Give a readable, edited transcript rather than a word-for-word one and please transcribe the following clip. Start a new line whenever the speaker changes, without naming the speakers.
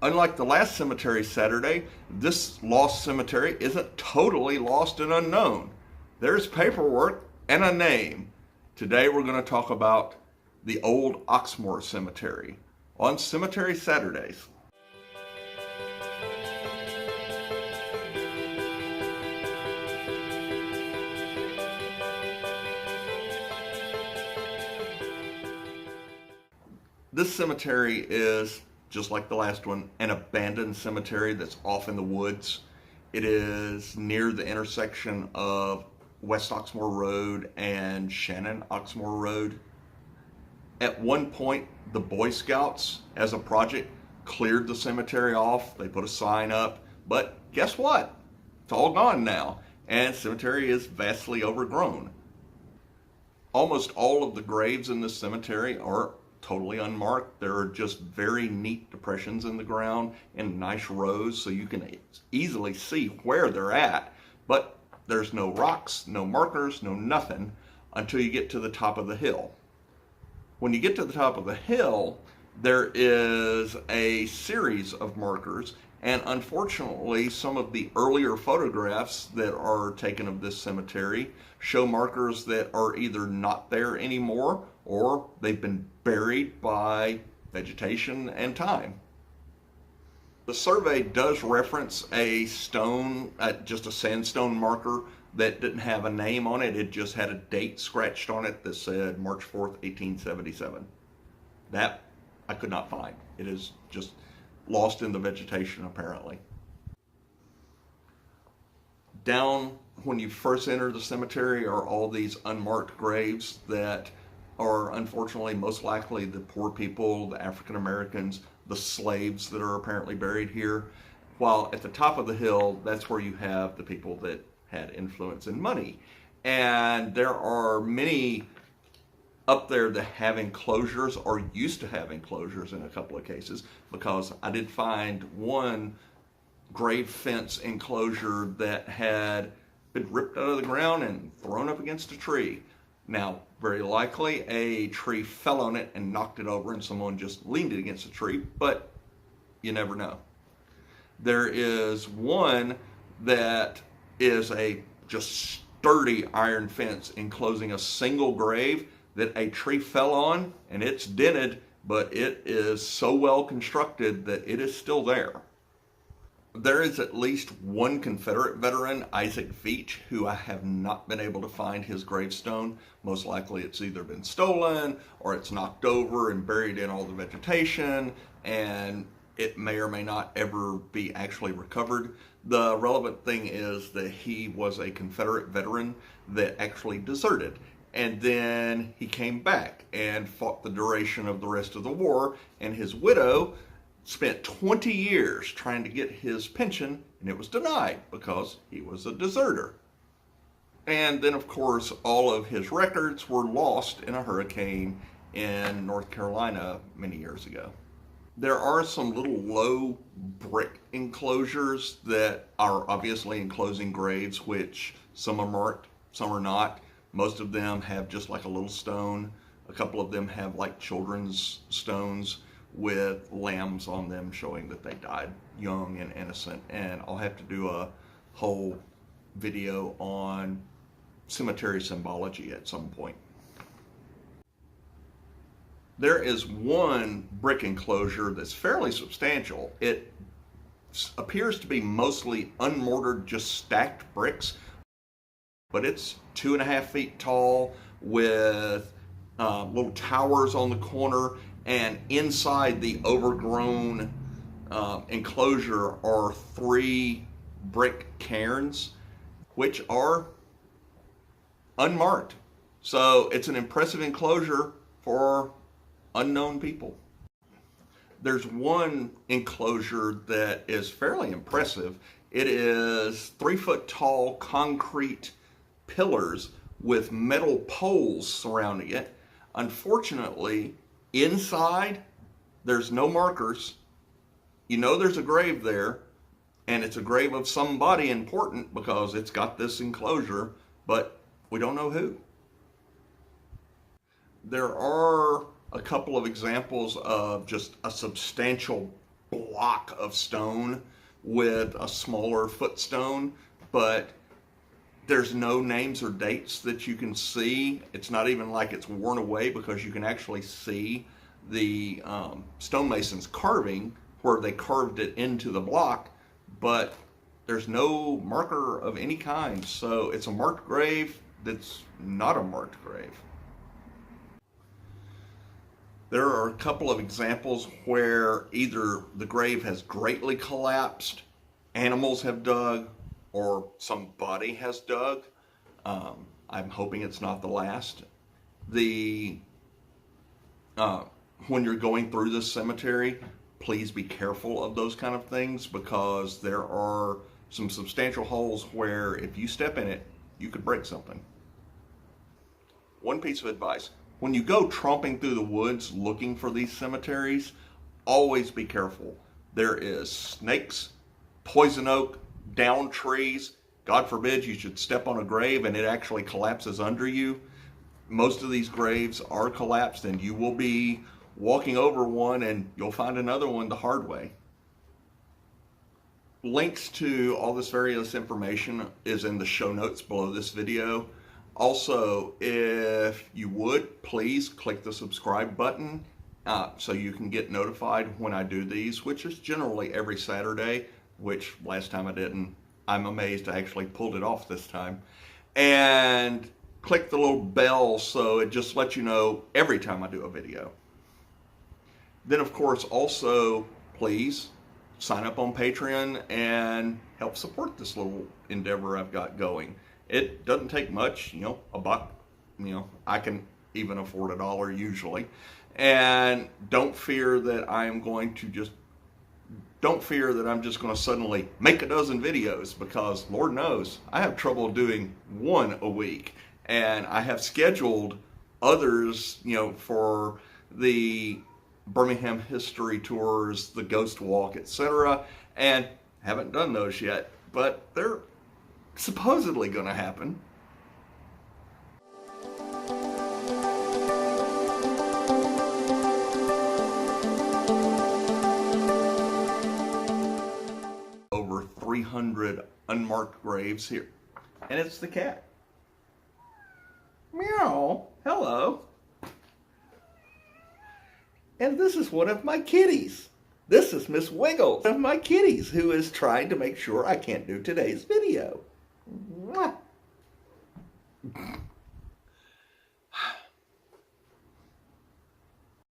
Unlike the last cemetery Saturday, this lost cemetery isn't totally lost and unknown. There's paperwork and a name. Today we're going to talk about the Old Oxmoor Cemetery on Cemetery Saturdays. This cemetery is, just like the last one, an abandoned cemetery that's off in the woods. It is near the intersection of West Oxmoor Road and Shannon Oxmoor Road. At one point, the Boy Scouts, as a project, cleared the cemetery off. They put a sign up, but guess what? It's all gone now, and the cemetery is vastly overgrown. Almost all of the graves in this cemetery are totally unmarked. There are just very neat depressions in the ground in nice rows, so you can easily see where they're at, but there's no rocks, no markers, no nothing until you get to the top of the hill. When you get to the top of the hill, there is a series of markers, and unfortunately some of the earlier photographs that are taken of this cemetery show markers that are either not there anymore or they've been buried by vegetation and time. The survey does reference a stone, just a sandstone marker that didn't have a name on it. It just had a date scratched on it that said March 4th, 1877. That I could not find. It is just lost in the vegetation apparently. Down when you first enter the cemetery are all these unmarked graves that are unfortunately most likely the poor people, the African Americans, the slaves that are apparently buried here. While at the top of the hill, that's where you have the people that had influence and money. And there are many up there that have enclosures or used to have enclosures in a couple of cases, because I did find one grave fence enclosure that had been ripped out of the ground and thrown up against a tree. Now, very likely a tree fell on it and knocked it over and someone just leaned it against a tree, but you never know. There is one that is a just sturdy iron fence enclosing a single grave that a tree fell on, and it's dented, but it is so well constructed that it is still there. There is at least one Confederate veteran, Isaac Veach, who I have not been able to find his gravestone. Most likely it's either been stolen or it's knocked over and buried in all the vegetation, and it may or may not ever be actually recovered. The relevant thing is that he was a Confederate veteran that actually deserted, and then he came back and fought the duration of the rest of the war, and his widow spent 20 years trying to get his pension, and it was denied because he was a deserter. And then, of course, all of his records were lost in a hurricane in North Carolina many years ago. There are some little low brick enclosures that are obviously enclosing graves, which some are marked, some are not. Most of them have just like a little stone. A couple of them have like children's stones with lambs on them showing that they died young and innocent. And I'll have to do a whole video on cemetery symbology at some point. There is one brick enclosure that's fairly substantial. It appears to be mostly unmortared, just stacked bricks, but it's 2.5 feet tall with little towers on the corner, and inside the overgrown enclosure are 3 brick cairns, which are unmarked. So it's an impressive enclosure for unknown people. There's one enclosure that is fairly impressive. It is 3-foot tall concrete pillars with metal poles surrounding it. Unfortunately, inside there's no markers. You know there's a grave there, and it's a grave of somebody important because it's got this enclosure, but we don't know who. There are a couple of examples of just a substantial block of stone with a smaller footstone, but there's no names or dates that you can see. It's not even like it's worn away, because you can actually see the stonemason's carving where they carved it into the block, but there's no marker of any kind. So it's a marked grave that's not a marked grave. There are a couple of examples where either the grave has greatly collapsed, animals have dug, or somebody has dug. I'm hoping it's not the last. When you're going through this cemetery, please be careful of those kind of things, because there are some substantial holes where if you step in it, you could break something. One piece of advice: when you go tromping through the woods looking for these cemeteries, always be careful. There is snakes, poison oak, down trees. God forbid you should step on a grave and it actually collapses under you. Most of these graves are collapsed, and you will be walking over one and you'll find another one the hard way. Links to all this various information is in the show notes below this video. Also, if you would, please click the subscribe button so you can get notified when I do these, which is generally every Saturday, which last time I didn't. I'm amazed I actually pulled it off this time. And click the little bell so it just lets you know every time I do a video. Then, of course, also, please sign up on Patreon and help support this little endeavor I've got going. It doesn't take much, a buck. I can even afford $1 usually. And don't fear that I'm just going to suddenly make a dozen videos, because Lord knows I have trouble doing one a week. And I have scheduled others, for the Birmingham history tours, the ghost walk, etc., and haven't done those yet, but they're supposedly going to happen. Over 300 unmarked graves here, and it's the cat. Meow. Hello. And this is one of my kitties. This is Miss Wiggles, one of my kitties, who is trying to make sure I can't do today's video. Mwah.